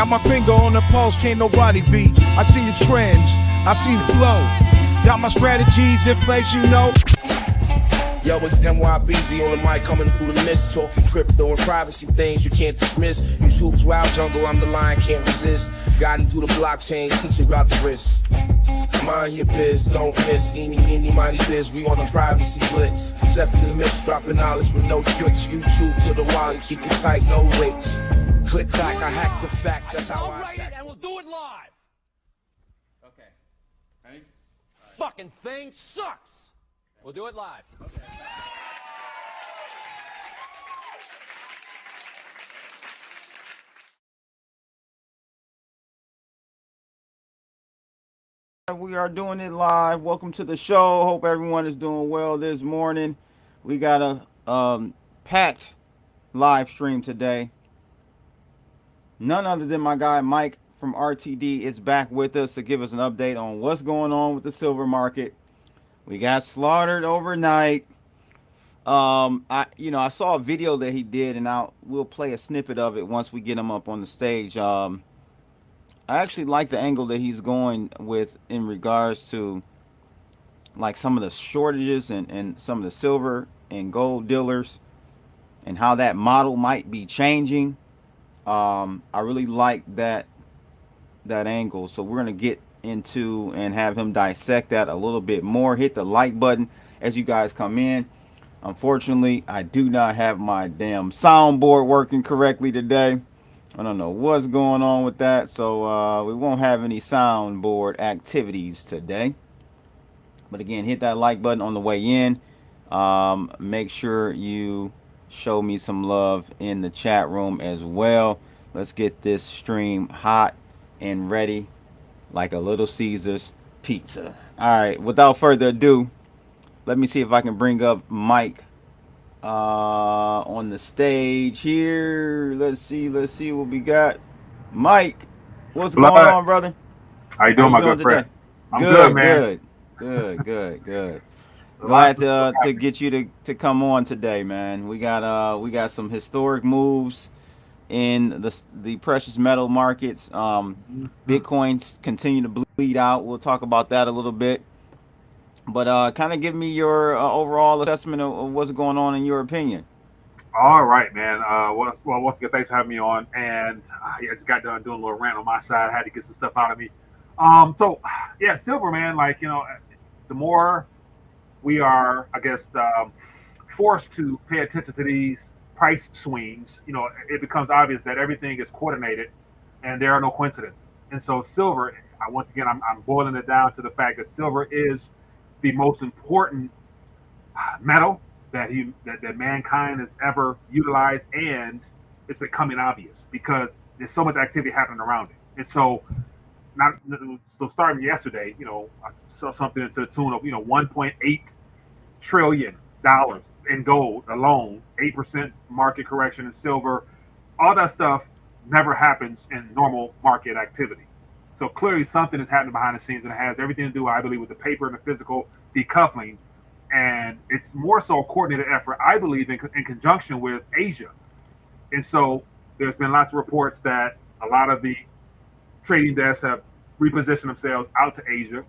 Got my finger on the pulse, can't nobody beat. I see the trends, I see the flow. Got my strategies in place, you know. Yo, it's NYBZ on the mic, coming through the mist, talking crypto and privacy things you can't dismiss. YouTube's wild jungle, I'm the lion, can't resist. Guiding through the blockchain, teaching about the risk. Mind your biz, don't miss. Eeny, meeny, miny biz, we on the privacy blitz. Except for the mist, dropping knowledge with no tricks. YouTube to the wallet, keep it tight, no links. Click clack, I hack the facts, that's how I write it, and we'll do it live. Okay. Ready? Fucking thing sucks. We'll do it live. Okay. We are doing it live. Welcome to the show. Hope everyone is doing well this morning. We got a packed live stream today. None other than my guy Mike from RTD is back with us to give us an update on what's going on with the silver market. We got slaughtered overnight. I saw a video that he did, and we'll play a snippet of it once we get him up on the stage. I actually like the angle that he's going with in regards to like some of the shortages and some of the silver and gold dealers and how that model might be changing. I really like that angle. So we're gonna get into and have him dissect that a little bit more. Hit the like button as you guys come in. Unfortunately, I do not have my damn soundboard working correctly today. I don't know what's going on with that, so we won't have any soundboard activities today. But again, hit that like button on the way in. Make sure you show me some love in the chat room as well. Let's get this stream hot and ready like a Little Caesars pizza. All right, without further ado, let me see if I can bring up Mike on the stage here. Let's see what we got. Mike, what's going on, brother? How you doing, my good friend? I'm good, man. Good. Glad to get you to come on today, man. We got some historic moves in the precious metal markets. Bitcoins continue to bleed out. We'll talk about that a little bit. But kind of give me your overall assessment of what's going on in your opinion. All right, man. Well, once again, thanks for having me on. And I just got done doing a little rant on my side. I had to get some stuff out of me. So, yeah, silver, man, like, the more we are, I guess, forced to pay attention to these price swings, it becomes obvious that everything is coordinated and there are no coincidences. And so silver, once again, I'm boiling it down to the fact that silver is the most important metal that mankind has ever utilized, and it's becoming obvious because there's so much activity happening around it. And so starting yesterday, I saw something to the tune of $1.8 trillion in gold alone, 8% market correction in silver. All that stuff never happens in normal market activity. So clearly something is happening behind the scenes, and it has everything to do, I believe, with the paper and the physical decoupling. And it's more so a coordinated effort, I believe, in conjunction with Asia. And so there's been lots of reports that a lot of the trading desks have repositioned themselves out to Asia,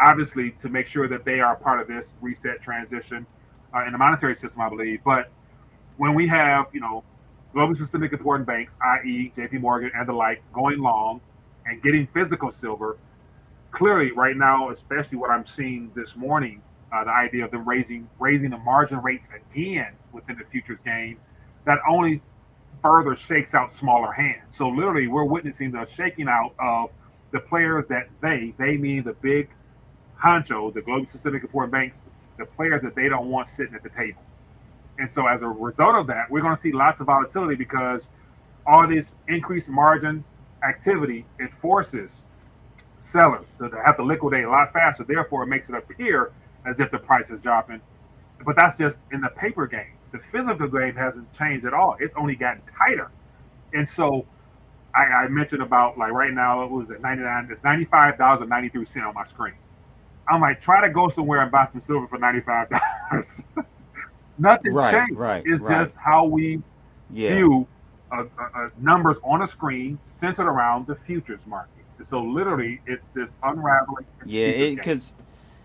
obviously to make sure that they are part of this reset transition in the monetary system, I believe. But when we have, global systemic important banks, i.e. JP Morgan and the like, going long and getting physical silver, clearly right now, especially what I'm seeing this morning, the idea of them raising the margin rates again within the futures game, that only further shakes out smaller hands. So literally we're witnessing the shaking out of the players that they mean the big honchos, the global systemic important banks, the players that they don't want sitting at the table. And so as a result of that, we're going to see lots of volatility because all this increased margin activity, it forces sellers to have to liquidate a lot faster. Therefore, it makes it appear as if the price is dropping. But that's just in the paper game. The physical game hasn't changed at all. It's only gotten tighter. And so I mentioned about, like, right now, it was at 99. It's $95.93 on my screen. I'm like, try to go somewhere and buy some silver for $95. Nothing changed. It's just how we view numbers on a screen centered around the futures market. So literally, it's this unraveling. Yeah, because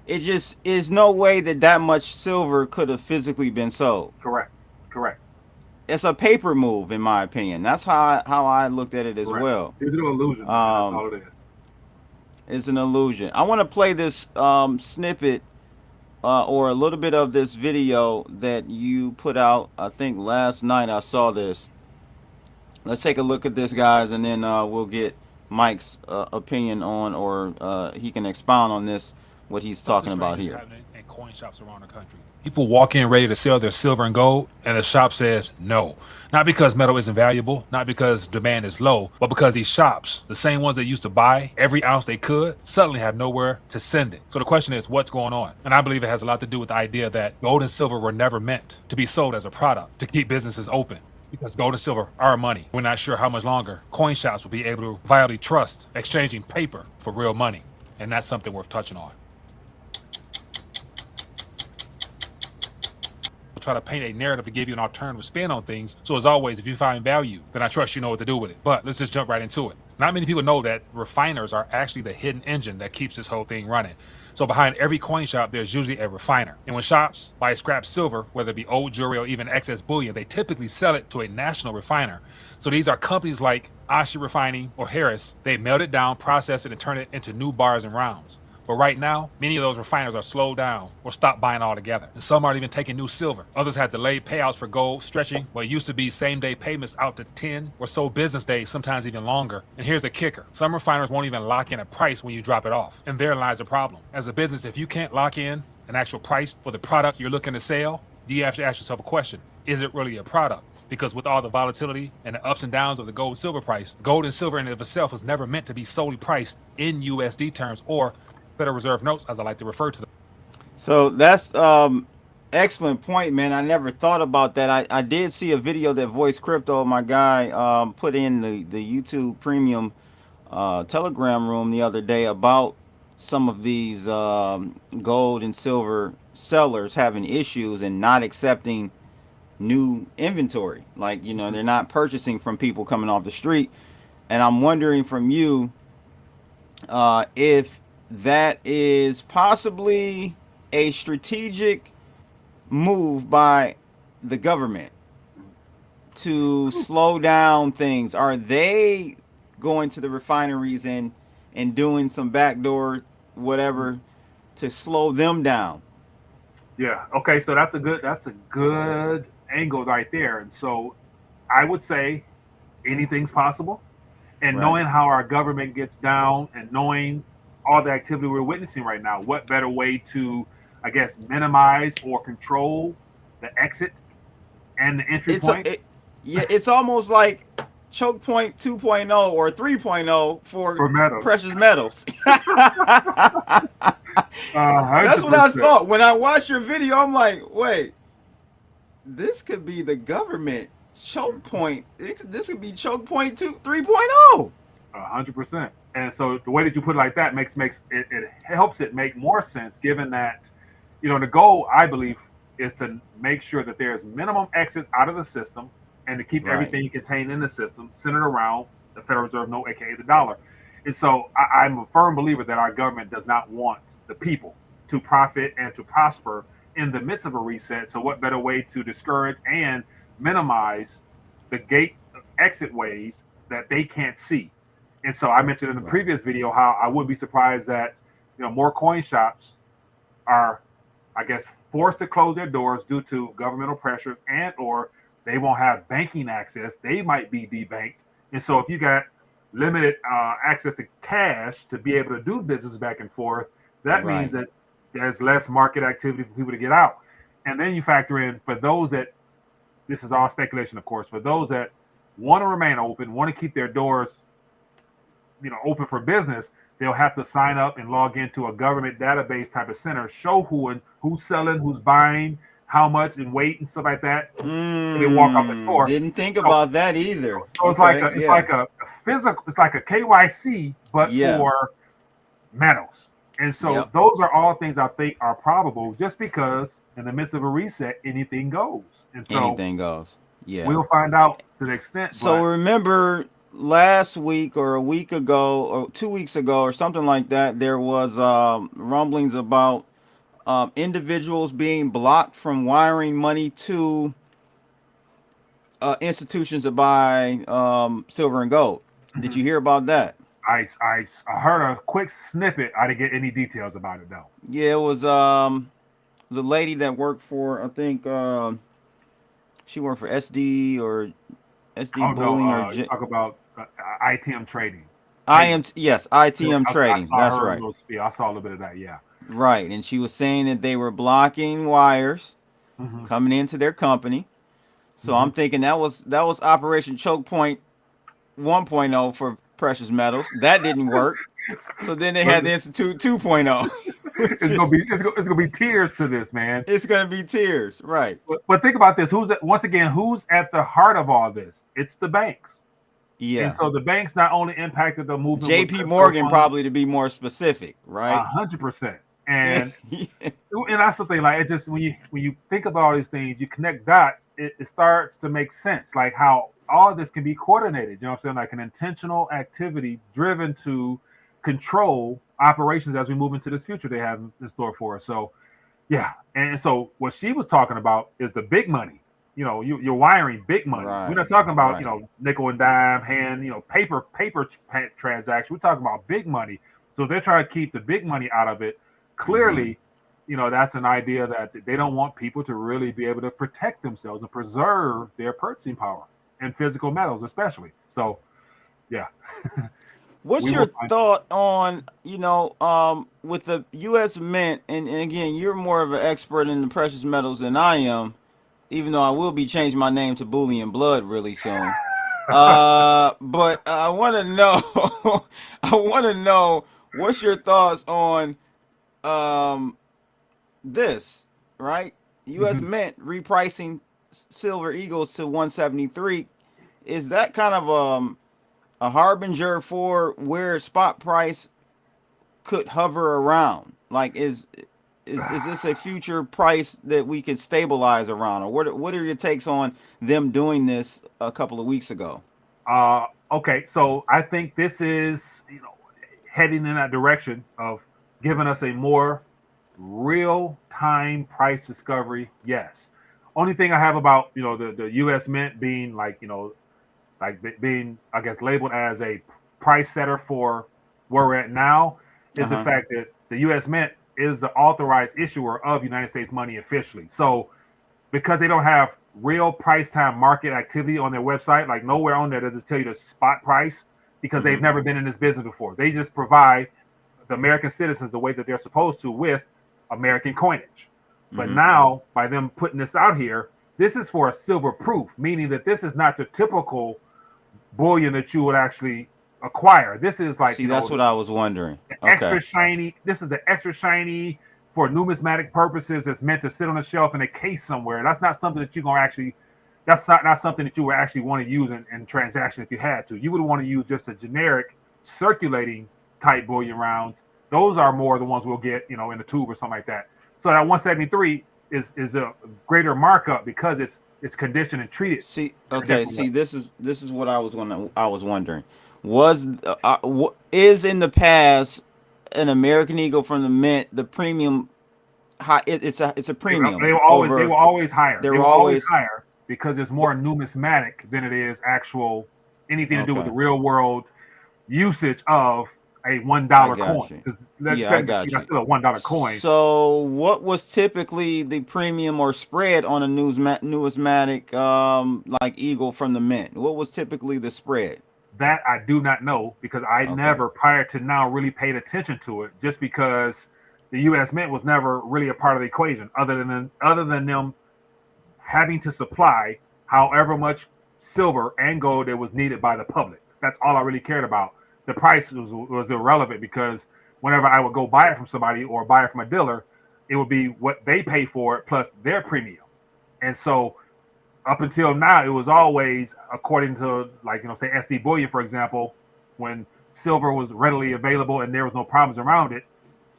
it just is no way that much silver could have physically been sold. Correct. It's a paper move, in my opinion. That's how I looked at it as Correct. well. Digital illusion. That's all it is. It's an illusion. I want to play this snippet or a little bit of this video that you put out. I think last night I saw this. Let's take a look at this, guys, and then we'll get Mike's opinion on, or he can expound on this, what he's talking about here. In coin shops around the country, people walk in ready to sell their silver and gold, and the shop says no. Not because metal isn't valuable, not because demand is low, but because these shops, the same ones that used to buy every ounce they could, suddenly have nowhere to send it. So the question is, what's going on? And I believe it has a lot to do with the idea that gold and silver were never meant to be sold as a product to keep businesses open. Because gold and silver are money. We're not sure how much longer coin shops will be able to viably trust exchanging paper for real money. And that's something worth touching on. We'll try to paint a narrative to give you an alternative spin on things. So as always, if you find value, then I trust you know what to do with it. But let's just jump right into it. Not many people know that refiners are actually the hidden engine that keeps this whole thing running. So behind every coin shop, there's usually a refiner. And when shops buy scrap silver, whether it be old jewelry or even excess bullion, they typically sell it to a national refiner. So these are companies like Ashi Refining or Harris. They melt it down, process it, and turn it into new bars and rounds. But right now, many of those refiners are slowed down or stopped buying altogether. And some aren't even taking new silver. Others have delayed payouts for gold, stretching what used to be same-day payments out to 10 or so business days, sometimes even longer. And here's the kicker. Some refiners won't even lock in a price when you drop it off. And therein lies a problem. As a business, if you can't lock in an actual price for the product you're looking to sell, you have to ask yourself a question. Is it really a product? Because with all the volatility and the ups and downs of the gold and silver price, gold and silver in and of itself was never meant to be solely priced in USD terms or Federal Reserve notes, as I like to refer to them. So that's excellent point, man. I never thought about that. I did see a video that Voice Crypto, my guy, put in the YouTube Premium Telegram room the other day about some of these gold and silver sellers having issues and not accepting new inventory. Like, you know, they're not purchasing from people coming off the street. And I'm wondering from you if that is possibly a strategic move by the government to slow down things. Are they going to the refineries and doing some backdoor whatever to slow them down? Yeah. Okay. So that's a good angle right there. And so I would say anything's possible. And knowing how our government gets down and knowing all the activity we're witnessing right now, what better way to, I guess, minimize or control the exit and the entry point? It's almost like choke point 2.0 or 3.0 for metals. Precious metals. That's what I thought. When I watched your video, I'm like, wait, this could be the government choke point. This could be choke point 3.0. 100%. And so the way that you put it like that makes it helps it make more sense, given that, you know, the goal, I believe, is to make sure that there's minimum exits out of the system and to keep everything contained in the system centered around the Federal Reserve note, aka the dollar. And so I'm a firm believer that our government does not want the people to profit and to prosper in the midst of a reset. So what better way to discourage and minimize the exit ways that they can't see? And so I mentioned in the previous video how I would be surprised that, you know, more coin shops are, I guess, forced to close their doors due to governmental pressures and or they won't have banking access. They might be debanked. And so if you got limited access to cash to be able to do business back and forth, that means that there's less market activity for people to get out. And then you factor in, for those that, this is all speculation, of course, for those that want to remain open, want to keep their doors, you know, open for business, they'll have to sign up and log into a government database type of center, show who's selling, who's buying, how much and weight and stuff like that. They walk out the door. Didn't think about that either. So it's like a physical, it's like a KYC, but for metals. And so those are all things I think are probable, just because in the midst of a reset, anything goes. And so anything goes. Yeah. We'll find out to the extent. So but remember last week or a week ago or 2 weeks ago or something like that, there was rumblings about individuals being blocked from wiring money to institutions to buy silver and gold. Did you hear about that? I heard a quick snippet. I didn't get any details about it though. Yeah, it was the lady that worked for, I think she worked for SD or SD Oh no, Bulling or you talk about ITM trading. Yes, ITM I trading. saw That's her right. little spiel. I saw a little bit of that. Yeah. Right, and she was saying that they were blocking wires Hmm. coming into their company. So Hmm. I'm thinking that was Operation Choke Point 1.0 for precious metals. That didn't work. So then they But had the Institute 2.0, which is it's gonna be tears to this, man. it's gonna be tears, right? But think about this. Who's at the heart of all this? It's the banks. And Yeah. so the banks not only impacted the movement with JP crypto Morgan, funds, probably, to be more specific, right? 100%. Yeah. And that's the thing. Like, it just, when you think about all these things, you connect dots. It starts to make sense. Like how all of this can be coordinated. You know what I'm saying? Like an intentional activity driven to control operations as we move into this future they have in store for us. So yeah, and so what she was talking about is the big money. You're wiring big money. We're not Right, talking about right. nickel and dime hand, paper transaction. We're talking about big money. So they're trying to keep the big money out of it. Hmm. Clearly, that's an idea that they don't want people to really be able to protect themselves and preserve their purchasing power and physical metals, especially. So yeah, What's we will your find. thought on, with the U.S. Mint, and again, you're more of an expert in the precious metals than I am, even though I will be changing my name to Bullion Blood really soon. But I want to know, I want to know what's your thoughts on um this, right? U.S. Mhm. Mint repricing Silver Eagles to 173. Is that kind of a harbinger for where spot price could hover around? Like, is this a future price that we could stabilize around, or what are your takes on them doing this a couple of weeks ago? Okay, so I think this is heading in that direction of giving us a more real time price discovery. Yes. Only thing I have about the U.S. Mint being like being, I guess, labeled as a price setter for where we're at now Uh is the huh. fact that the U.S. Mint is the authorized issuer of United States money officially. So because they don't have real price time market activity on their website, like nowhere on there does it tell you the spot price because they've Hmm. never been in this business before. They just provide the American citizens the way that they're supposed to with American coinage. But Hmm. now, by them putting this out here, this is for a silver proof, meaning that this is not your typical bullion that you would actually acquire. This is like, See, that's what I was wondering. Okay. extra shiny. This is the extra shiny for numismatic purposes. It's meant to sit on a shelf in a case somewhere. That's not something that you're gonna actually. That's not something that you would actually want to use in transaction if you had to. You would want to use just a generic circulating type bullion rounds. Those are more the ones we'll get, in the tube or something like that. So that 173 is a greater markup because it's conditioned and treated See, in a okay. different way. See, this is what I was wondering. Is in the past an American Eagle from the Mint the premium high? It's a premium They over. will always higher. They They were will always always higher because it's more numismatic than it is actual anything to do with the okay. real world usage of a one I dollar got coin. you. Because Yeah, I technically got that's you. still a $1 coin. So, what was typically the premium or spread on a numismatic like Eagle from the Mint? What was typically the spread? That I do not know because I Okay. never prior to now really paid attention to it just because the US Mint was never really a part of the equation other than them having to supply however much silver and gold that was needed by the public. That's all I really cared about. The price was irrelevant because whenever I would go buy it from somebody or buy it from a dealer, it would be what they pay for it plus their premium. And so up until now, it was always according to like say SD bullion, for example, when silver was readily available and there was no problems around it.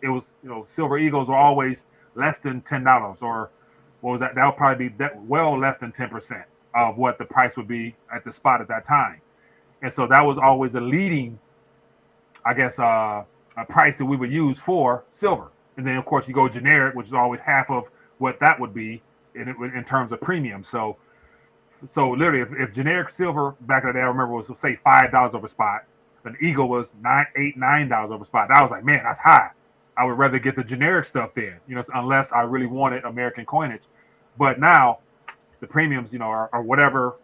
It was silver eagles were always less than $10 or what was that? That would probably be well less than 10%. of what the price would be at the spot at that time. And so that was always a leading, I guess, a price that we would use for silver. And then, of course, you go generic, which is always half of what that would be in terms of premium. So literally, if generic silver back in the day, I remember was, say, $5 over spot, an Eagle was $9 over spot. I was like, man, that's high. I would rather get the generic stuff then, unless I really wanted American coinage. But now the premiums, are whatever,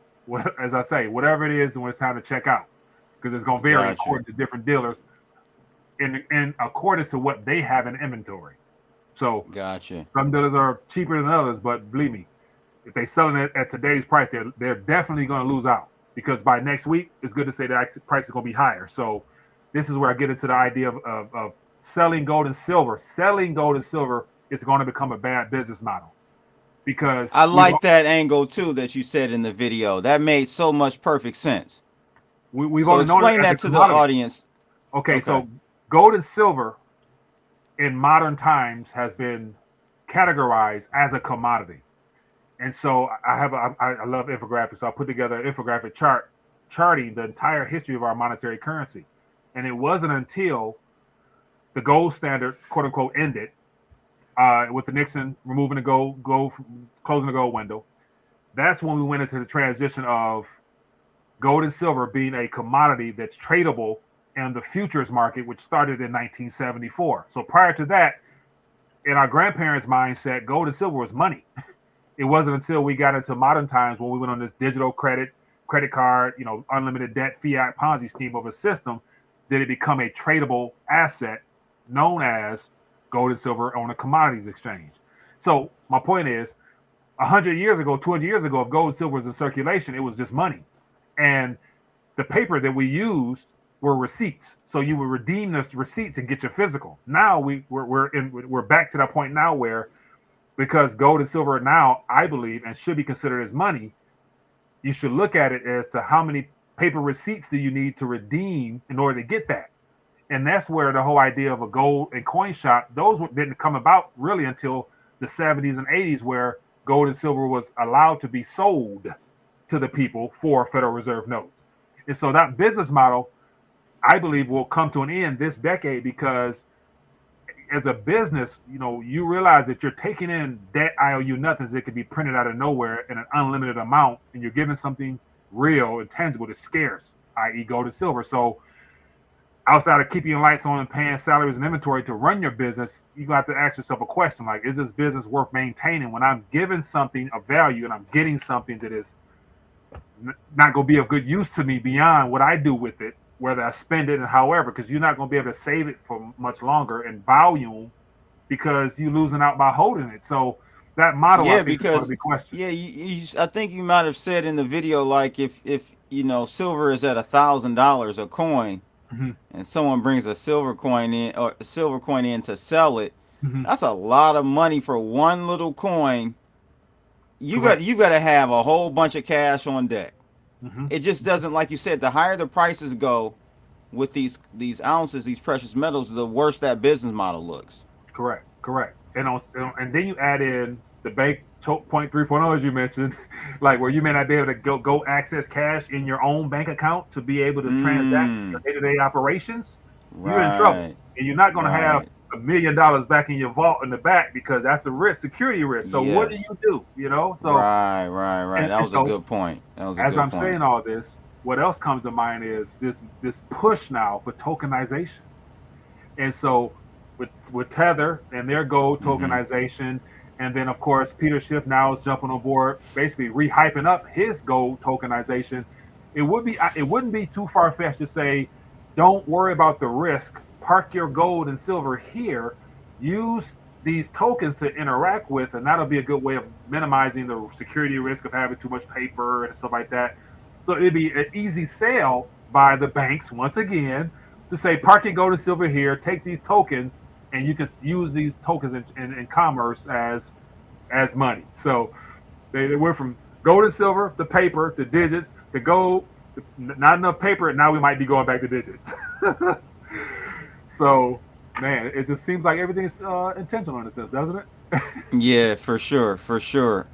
as I say, whatever it is when it's time to check out, because it's going to vary according to different dealers in accordance to what they have in inventory. So some dealers are cheaper than others, but believe me, if they're selling it at today's price, they're definitely going to lose out, because by next week, it's good to say that price is going to be higher. So this is where I get into the idea of selling gold and silver. Selling gold and silver is going to become a bad business model, because I like that angle too that you said in the video. That made so much perfect sense. We've so only known explain that to the audience. Okay, so gold and silver in modern times has been categorized as a commodity. And so I love infographics. So I put together an infographic charting the entire history of our monetary currency. And it wasn't until the gold standard, quote unquote, ended with the Nixon removing the gold, closing the gold window. That's when we went into the transition of gold and silver being a commodity that's tradable in the futures market, which started in 1974. So prior to that, in our grandparents' mindset, gold and silver was money. It wasn't until we got into modern times when we went on this digital credit card, unlimited debt, fiat Ponzi scheme of a system, did it become a tradable asset known as gold and silver on a commodities exchange. So my point is, 100 years ago, 200 years ago, if gold and silver was in circulation, it was just money. And the paper that we used were receipts. So you would redeem those receipts and get your physical. Now we're back to that point now where, because gold and silver now, I believe, and should be considered as money, you should look at it as to how many paper receipts do you need to redeem in order to get that. And that's where the whole idea of a gold and coin shop, those didn't come about really until the 70s and 80s, where gold and silver was allowed to be sold to the people for Federal Reserve notes. And so that business model, I believe, will come to an end this decade, because as a business, you realize that you're taking in debt IOU nothings that could be printed out of nowhere in an unlimited amount, and you're giving something real and tangible that's scarce, i.e. gold and silver. So outside of keeping your lights on and paying salaries and inventory to run your business, you got to ask yourself a question like, is this business worth maintaining when I'm giving something of value and I'm getting something that is not going to be of good use to me beyond what I do with it, whether I spend it and however, because you're not going to be able to save it for much longer in volume because you're losing out by holding it. So that model, I think, is going to be questioned. I think you might have said in the video, like if silver is at $1,000 a coin, and someone brings a silver coin in to sell it, that's a lot of money for one little coin. You got to have a whole bunch of cash on deck. It just doesn't, like you said, the higher the prices go with these ounces, these precious metals, the worse that business model looks. Correct. And then you add in the bank choke point 3.0, as you mentioned, like where you may not be able to go access cash in your own bank account to be able to transact your day-to-day operations. You're in trouble, and you're not going to have $1 million back in your vault in the back, because that's a risk, security risk. So what do you do? So right. That was a good point. As I'm saying all this, what else comes to mind is this push now for tokenization. And so with Tether and their gold tokenization, and then of course Peter Schiff now is jumping on board, basically rehyping up his gold tokenization. It wouldn't be too far-fetched to say, don't worry about the risk. Park your gold and silver here. Use these tokens to interact with, and that'll be a good way of minimizing the security risk of having too much paper and stuff like that. So it'd be an easy sale by the banks, once again, to say, park your gold and silver here, take these tokens, and you can use these tokens in commerce as money. So they went from gold and silver to paper to digits to gold, not enough paper, and now we might be going back to digits. So, man, it just seems like everything's intentional in a sense, doesn't it? Yeah, for sure, for sure.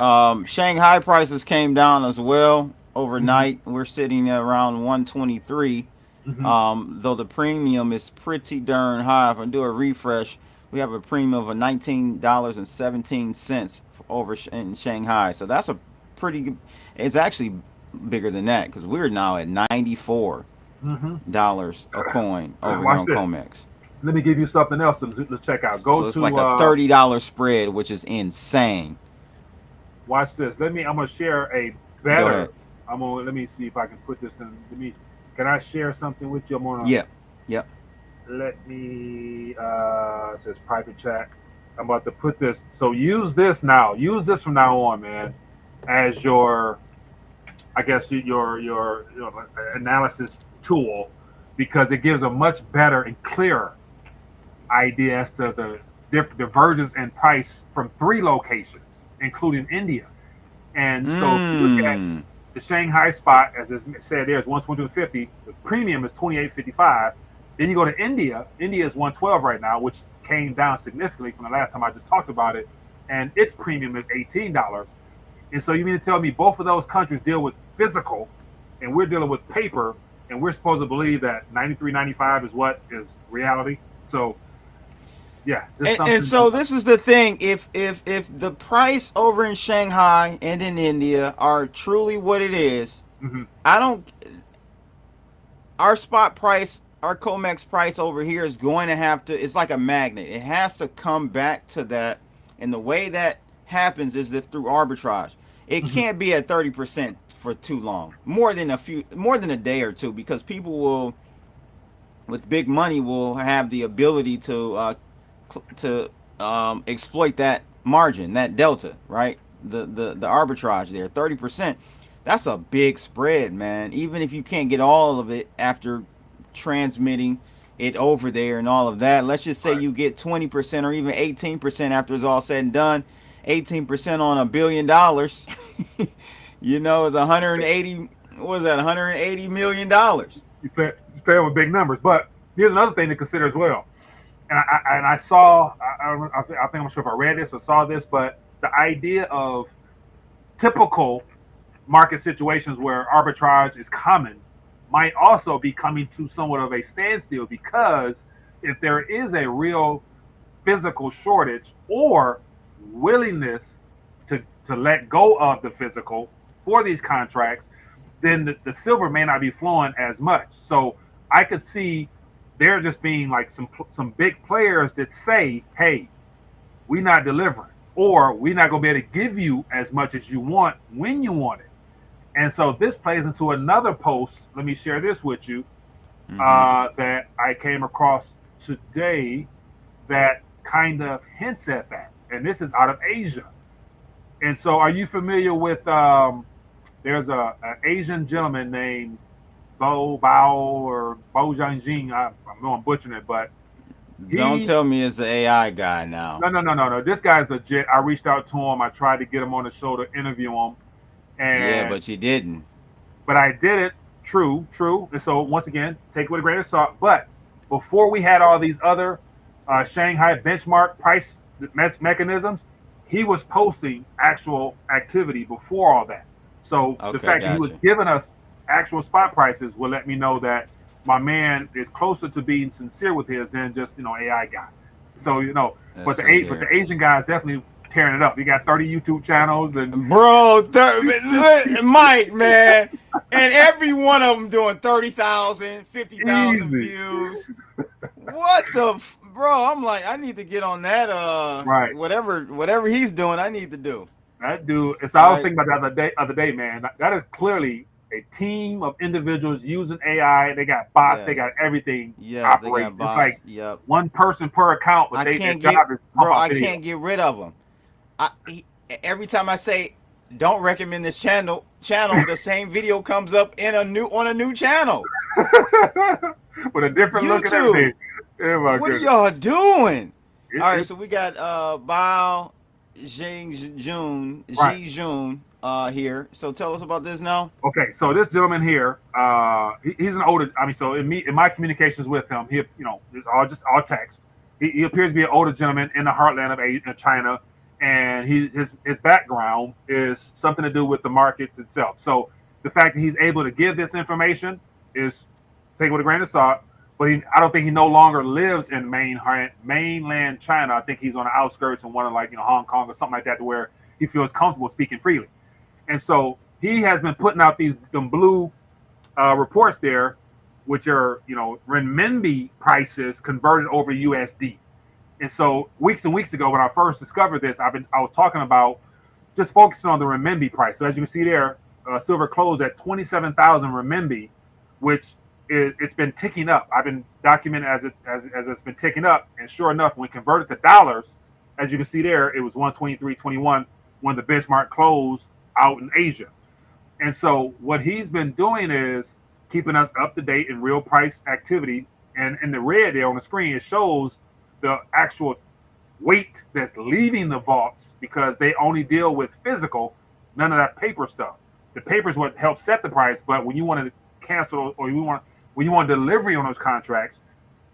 Shanghai prices came down as well Hmm. overnight. We're sitting at around 123. Hmm. Though the premium is pretty darn high. If I do a refresh, we have a premium of a $19.17 over in Shanghai. So that's a pretty good. It's actually bigger than that because we're now at Hmm. $94 a coin over here Watch on this. Comex. Let me give you something else to check out. Go So it's like to a $30 spread, which is insane. watch this. I'm gonna share a Go ahead. better. Let me see if I can put this in. Can I share something with you? Yep. Yep. Let me, it says private chat. I'm about to put this. So use this now. Use this from now on, man, as your, I guess, your analysis tool because it gives a much better and clearer idea as to the divergence in price from three locations, including India. And so if you look at Mmm. the Shanghai spot, as it said there, is 122.50. The premium is 28.55. Then you go to India. India is 112 right now, which came down significantly from the last time I just talked about it. And its premium is $18. And so you mean to tell me both of those countries deal with physical and we're dealing with paper and we're supposed to believe that 93.95 is what is reality? So yeah, just And something. so this is the thing. If the price over in Shanghai and in India are truly what it is, Hmm. I don't. Our spot price, our Comex price over here is going to have to. It's like a magnet. It has to come back to that. And the way that happens is if through arbitrage. It Hmm. can't be at 30% for too long. More than a day or two, because people will, with big money, will have the ability to exploit that margin, that delta, right? The arbitrage there, 30%. That's a big spread, man. Even if you can't get all of it after transmitting it over there and all of that, let's just say Right. you get 20% or even 18% after it's all said and done. 18% on $1 billion, is 180. What is that? $180 million. You play with big numbers. But here's another thing to consider as well. And I saw, I think I'm not sure if I read this or saw this, but the idea of typical market situations where arbitrage is common might also be coming to somewhat of a standstill because if there is a real physical shortage or willingness to let go of the physical for these contracts, then the silver may not be flowing as much. So I could see there just being like some big players that say, "Hey, we're not delivering, or we're not going to be able to give you as much as you want when you want it." And so this plays into another post. Let me share this with you Mm-hmm. that I came across today that kind of hints at that. And this is out of Asia. And so, are you familiar with? There's a an Asian gentleman named Bo Bao or Bo Jianjing. I know I'm butchering it, but Don't he tell me it's the AI guy now. no. This guy's legit. I reached out to him. I tried to get him on the show to interview him, Yeah, and but you didn't. but I didn't. True, true. And so once again, take it with a grain of salt. But before we had all these other Shanghai benchmark price mechanisms, he was posting actual activity before all that. So the Okay, fact that he was gotcha. giving us actual spot prices will let me know that my man is closer to being sincere with his than just AI guy. So Let's but see but the here. Asian guy is definitely tearing it up. He got 30 YouTube channels and Bro, Mike, man. And every one of them doing 30,000, 50,000 easy. views. What the bro? I'm like, I need to get on that Right. whatever he's doing, I need to do. That dude. So I was Right? thinking about that other day, man. That is clearly a team of individuals using AI. They got bots. They got Yes. everything Yes, they got operating. It's like bots. Yep. one person per account, but I their can't get job is to pump bro, out I video. can't get rid of them. Every time I say don't recommend this channel, the same video comes up on a new channel. With a different look and everything. YouTube. Oh my What are goodness. y'all doing? All right, so It's we got Bao Jing right. Jun here. So tell us about this now. Okay, so this gentleman here, he's an older. I mean, so in my communications with him, it's all text. He appears to be an older gentleman in the heartland of China, and his background is something to do with the markets itself. So the fact that he's able to give this information is take it with a grain of salt. But I don't think he no longer lives in mainland China. I think he's on the outskirts in one of like Hong Kong or something like that, to where he feels comfortable speaking freely. And so he has been putting out them blue reports there, which are renminbi prices converted over USD. And so weeks and weeks ago, when I first discovered this, I was talking about just focusing on the renminbi price. So as you can see there, silver closed at 27,000 renminbi, which it's been ticking up. I've been documenting as it's been ticking up, and sure enough, when converted to dollars, as you can see there, it was 123.21 when the benchmark closed out in Asia. And so what he's been doing is keeping us up to date in real price activity. And in the red there on the screen, it shows the actual weight that's leaving the vaults, because they only deal with physical, none of that paper stuff. The paper is what helps set the price, but when you want to cancel or when you want delivery on those contracts,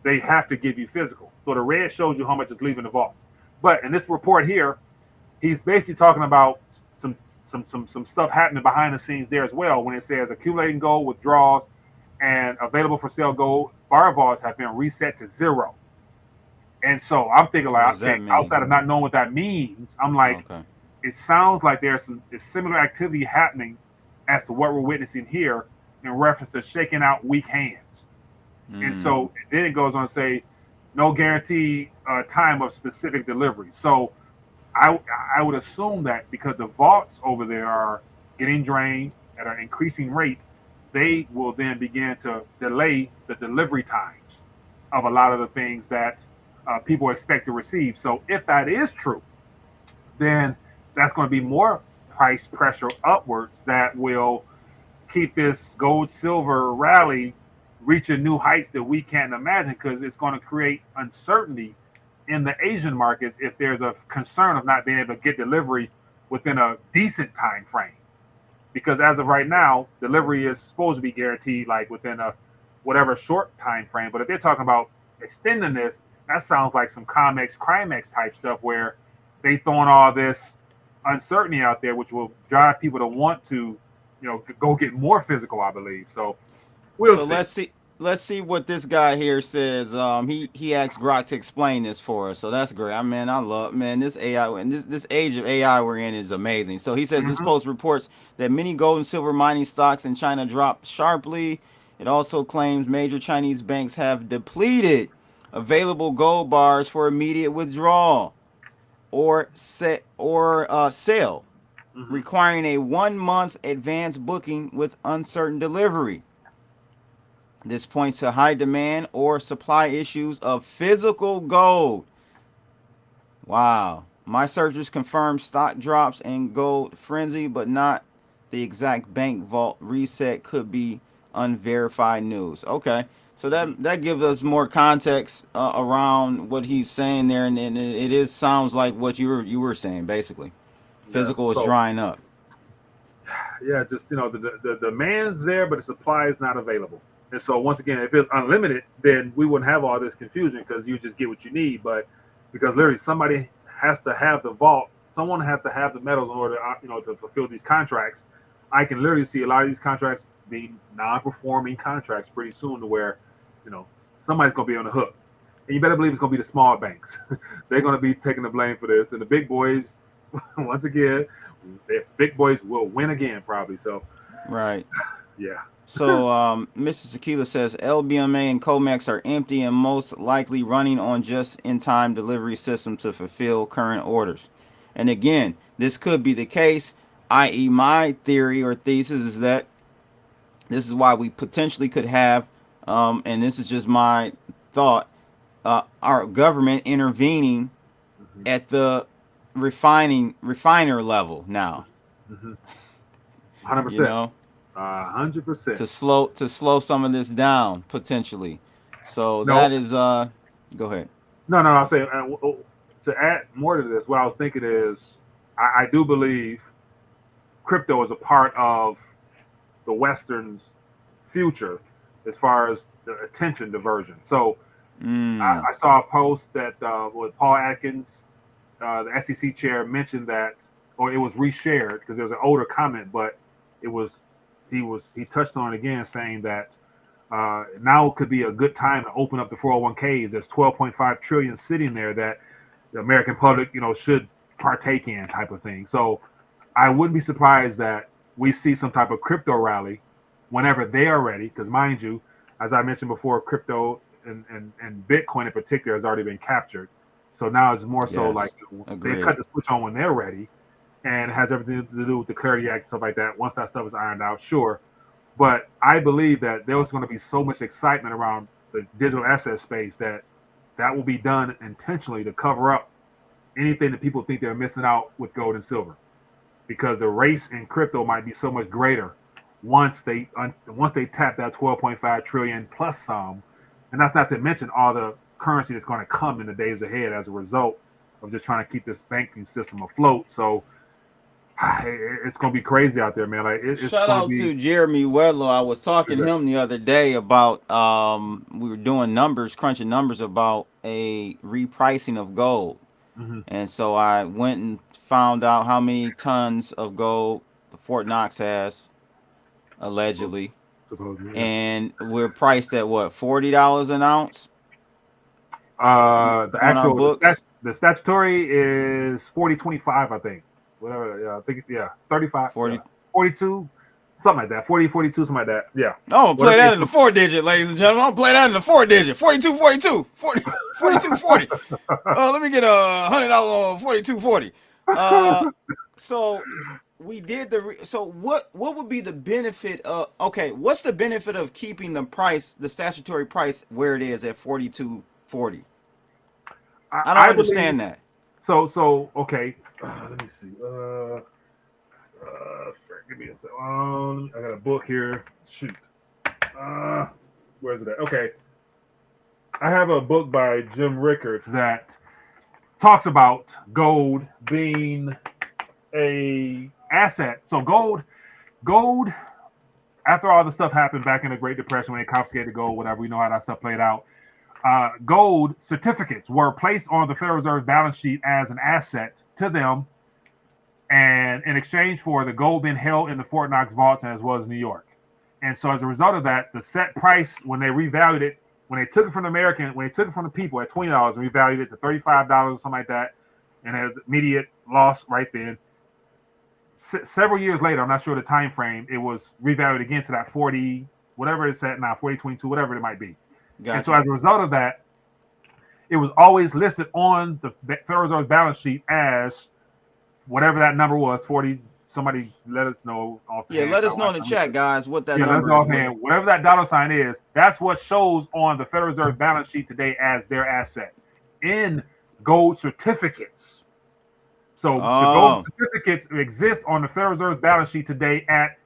they have to give you physical. So the red shows you how much is leaving the vaults. But in this report here, he's basically talking about some stuff happening behind the scenes there as well, when it says accumulating gold withdrawals and available for sale gold bar vaults have been reset to 0. And so I'm thinking, like, outside of not knowing what that means, I'm like, It sounds like there's some similar activity happening as to what we're witnessing here in reference to shaking out weak hands. And so then it goes on to say, no guaranteed time of specific delivery. So I would assume that because the vaults over there are getting drained at an increasing rate, they will then begin to delay the delivery times of a lot of the things that people expect to receive. So if that is true, then that's going to be more price pressure upwards that will keep this gold silver rally reaching new heights that we can't imagine, because it's going to create uncertainty in the Asian markets if there's a concern of not being able to get delivery within a decent time frame. Because as of right now, delivery is supposed to be guaranteed like within a whatever short time frame. But if they're talking about extending this, that sounds like some COMEX, CRIMEX type stuff, where they throwing all this uncertainty out there, which will drive people to want to go get more physical, I believe. So we'll see. Let's see what this guy here says. He asked Grok to explain this for us, so that's great. I love this AI and this age of AI we're in is amazing. So he says this post reports that many gold and silver mining stocks in China dropped sharply. It also claims major Chinese banks have depleted available gold bars for immediate withdrawal or sale, requiring a 1-month advance booking with uncertain delivery. This points to high demand or supply issues of physical gold. Wow. My searchers confirm stock drops and gold frenzy, but not the exact bank vault reset. Could be unverified news. Okay. So that gives us more context around what he's saying there, and it sounds like what you were saying basically. Physical is drying up. Yeah, just the demand's there, but the supply is not available. And so once again, if it's unlimited, then we wouldn't have all this confusion, because you just get what you need. But because literally somebody has to have the vault, someone has to have the metals in order to fulfill these contracts. I can literally see a lot of these contracts being non-performing contracts pretty soon, to where somebody's going to be on the hook. And you better believe it's going to be the small banks. They're going to be taking the blame for this. And the big boys, once again, the big boys will win again probably. So, right. Yeah. So Mr. Tequila says LBMA and COMEX are empty and most likely running on just-in-time delivery system to fulfill current orders. And again, this could be the case, i.e. my theory or thesis is that this is why we potentially could have, and this is just my thought, our government intervening at the refiner level now. 100%. 100% to slow some of this down potentially. So that is go ahead. No, I'm saying to add more to this, what I was thinking is I do believe crypto is a part of the Western's future as far as the attention diversion. So I saw a post that with Paul Atkins the SEC chair mentioned that, or it was reshared because there was an older comment, but he touched on it again, saying that now could be a good time to open up the 401ks. There's 12.5 trillion sitting there that the American public, should partake in, type of thing. So I wouldn't be surprised that we see some type of crypto rally whenever they are ready, because mind you, as I mentioned before, crypto and Bitcoin in particular has already been captured. So now it's more so like they cut the switch on when they're ready, and it has everything to do with the Clarity Act, stuff like that. Once that stuff is ironed out, sure. But I believe that there's going to be so much excitement around the digital asset space that will be done intentionally to cover up anything that people think they're missing out with gold and silver, because the race in crypto might be so much greater once they tap that 12.5 trillion plus some, and that's not to mention all the currency that's going to come in the days ahead as a result of just trying to keep this banking system afloat. So it's going to be crazy out there, man. Like it's Shout out to Jeremy Wedlow. I was talking to him the other day about we were doing crunching numbers about a repricing of gold. Mm-hmm. And so I went and found out how many tons of gold the Fort Knox has, allegedly. Supposedly, and we're priced at what, $40 an ounce? The actual the statutory is 40.25, I think. Whatever, yeah, I think 35, 40, 42, something like that. 40, 42, something like that. Yeah. I'm gonna play that in the 4-digit, ladies and gentlemen. I'm gonna play that in the 4-digit. 42, 42, 40, 42, 40. Let me get $100 on 42, 40. So we did so what would be the benefit of, what's the benefit of keeping the price, the statutory price, where it is at 42.40? I don't understand that. So okay, let me see. Give me a second. I got a book here. Shoot. Where's it at? Okay. I have a book by Jim Rickards that talks about gold being a asset. So gold, after all the stuff happened back in the Great Depression when they confiscated gold, whatever, we know how that stuff played out. Gold certificates were placed on the Federal Reserve balance sheet as an asset to them, and in exchange for the gold being held in the Fort Knox vaults as well as New York. And so as a result of that, the set price, when they revalued it, when they took it from the people at $20 and revalued it to $35 or something like that, and has immediate loss right then. Several years later, I'm not sure the time frame, it was revalued again to that 40, whatever it's at now, 40.22, whatever it might be. Gotcha. And so as a result of that, it was always listed on the Federal Reserve's balance sheet as whatever that number was, 40. Somebody let us know. Let us know in the chat, guys, what that number is. Whatever that dollar sign is, that's what shows on the Federal Reserve balance sheet today as their asset in gold certificates. So the gold certificates exist on the Federal Reserve's balance sheet today at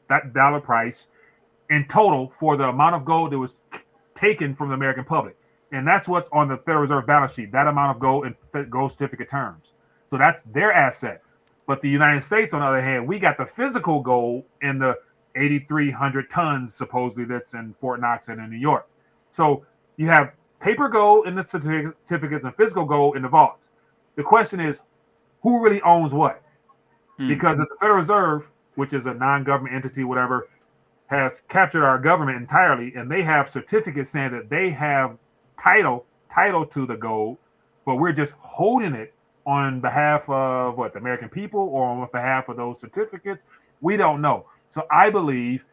that dollar price in total for the amount of gold that was taken from the American public. And that's what's on the Federal Reserve balance sheet, that amount of gold in gold certificate terms. So that's their asset. But the United States, on the other hand, we got the physical gold in the 8,300 tons, supposedly, that's in Fort Knox and in New York. So you have paper gold in the certificates and physical gold in the vaults. The question is, who really owns what? Because if the Federal Reserve, which is a non-government entity, whatever, has captured our government entirely, and they have certificates saying that they have title to the gold, but we're just holding it on behalf of the American people or on behalf of those certificates, we don't know. So I believe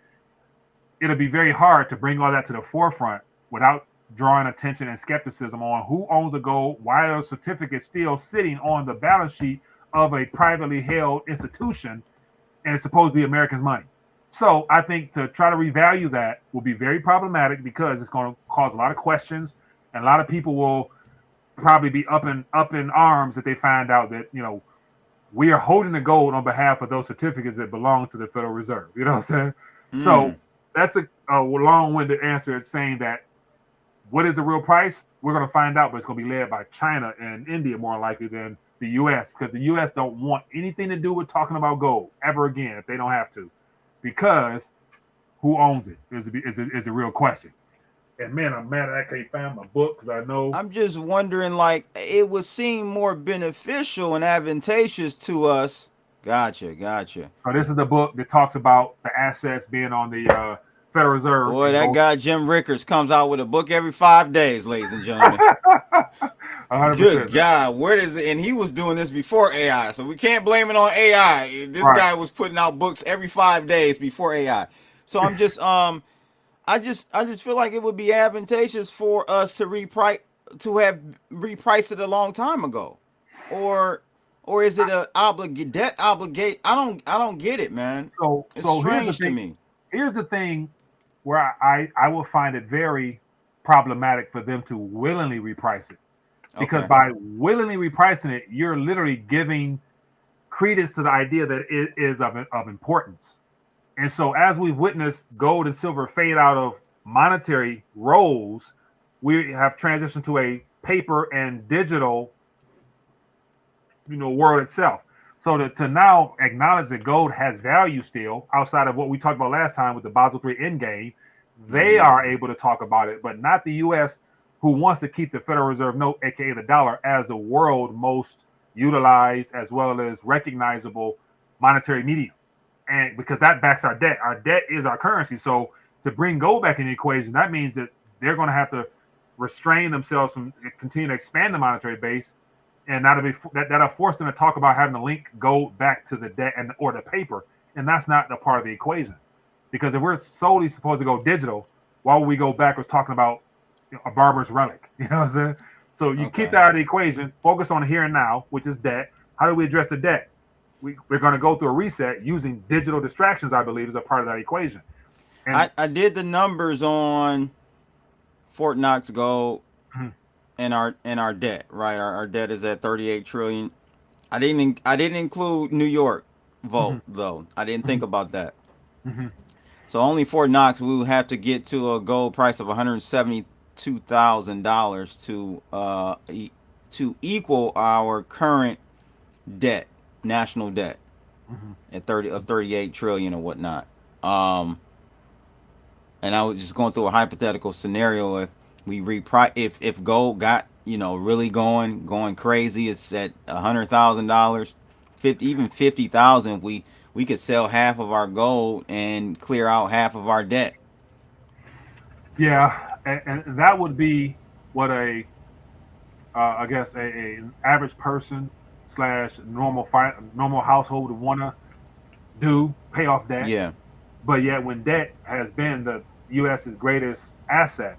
it'll be very hard to bring all that to the forefront without drawing attention and skepticism on who owns the gold, why are certificates still sitting on the balance sheet of a privately held institution, and it's supposed to be Americans' money. So I think to try to revalue that will be very problematic because it's going to cause a lot of questions, and a lot of people will probably be up in arms if they find out that, we are holding the gold on behalf of those certificates that belong to the Federal Reserve. You know what I'm saying? So that's a long-winded answer. It's saying that what is the real price? We're going to find out, but it's going to be led by China and India more likely than the U.S. because the U.S. don't want anything to do with talking about gold ever again if they don't have to, because who owns it is a real question. And man, I'm mad I can't find my book because I know. I'm just wondering, like, it would seem more beneficial and advantageous to us. Gotcha. So this is the book that talks about the assets being on the Federal Reserve. Boy, that guy Jim Rickards comes out with a book every 5 days, ladies and gentlemen. 100%. Good God, where does it? And he was doing this before AI, so we can't blame it on AI. This guy was putting out books every 5 days before AI. So I'm just I just feel like it would be advantageous for us to have repriced it a long time ago, or is it a debt obligate? I don't get it, man. It's strange to me. Here's the thing, where I will find it very problematic for them to willingly reprice it, because by willingly repricing it, you're literally giving credence to the idea that it is of importance. And so as we've witnessed gold and silver fade out of monetary roles, we have transitioned to a paper and digital, world itself. So to now acknowledge that gold has value still, outside of what we talked about last time with the Basel III endgame, they are able to talk about it, but not the U.S., who wants to keep the Federal Reserve note, aka the dollar, as the world most utilized as well as recognizable monetary medium. And because that backs our debt. Our debt is our currency. So to bring gold back in the equation, that means that they're going to have to restrain themselves from continue to expand the monetary base, and that'll force them to talk about having to link gold back to the debt or the paper, and that's not the part of the equation. Because if we're solely supposed to go digital, why would we go backwards talking about a barber's relic? You know what I'm saying? So you keep that out of the equation, focus on the here and now, which is debt. How do we address the debt? We're going to go through a reset using digital distractions, I believe, is a part of that equation. And I did the numbers on Fort Knox gold and our debt, right? Our debt is at 38 trillion. I didn't include New York vote though. I didn't think about that. So only Fort Knox, we would have to get to a gold price of $172,000 to equal our current debt. National debt at 38 trillion or whatnot. And I was just going through a hypothetical scenario. If we if gold got really going crazy, it's at $100,000, even 50,000. We could sell half of our gold and clear out half of our debt. Yeah, and that would be what I guess an average person / normal household would want to do, pay off debt. Yeah. But yet when debt has been the U.S.'s greatest asset,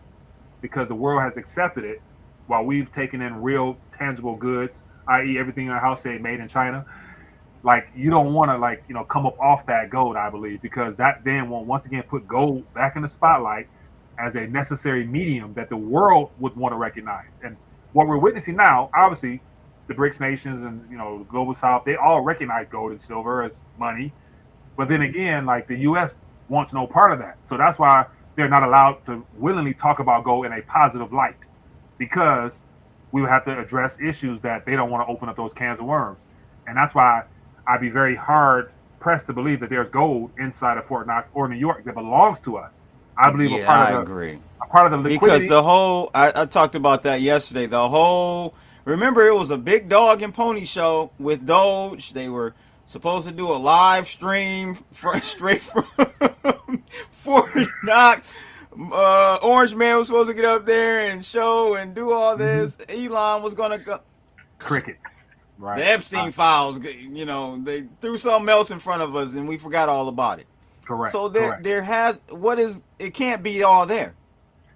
because the world has accepted it, while we've taken in real tangible goods, i.e. everything in our house say made in China, like you don't want to come up off that gold, I believe, because that then will once again put gold back in the spotlight as a necessary medium that the world would want to recognize. And what we're witnessing now, obviously, the BRICS nations and the global South, they all recognize gold and silver as money, but then again, like the U.S. wants no part of that. So that's why they're not allowed to willingly talk about gold in a positive light, because we would have to address issues that they don't want to open up those cans of worms. And that's why I'd be very hard pressed to believe that there's gold inside of Fort Knox or New York that belongs to us. I believe I agree. A part of the liquidity. Because the whole, I talked about that yesterday. Remember, it was a big dog and pony show with Doge. They were supposed to do a live stream straight from Fort Knox. Orange Man was supposed to get up there and show and do all this. Elon was going to go. Crickets. Right. The Epstein files, they threw something else in front of us and we forgot all about it. Correct. So it can't be all there.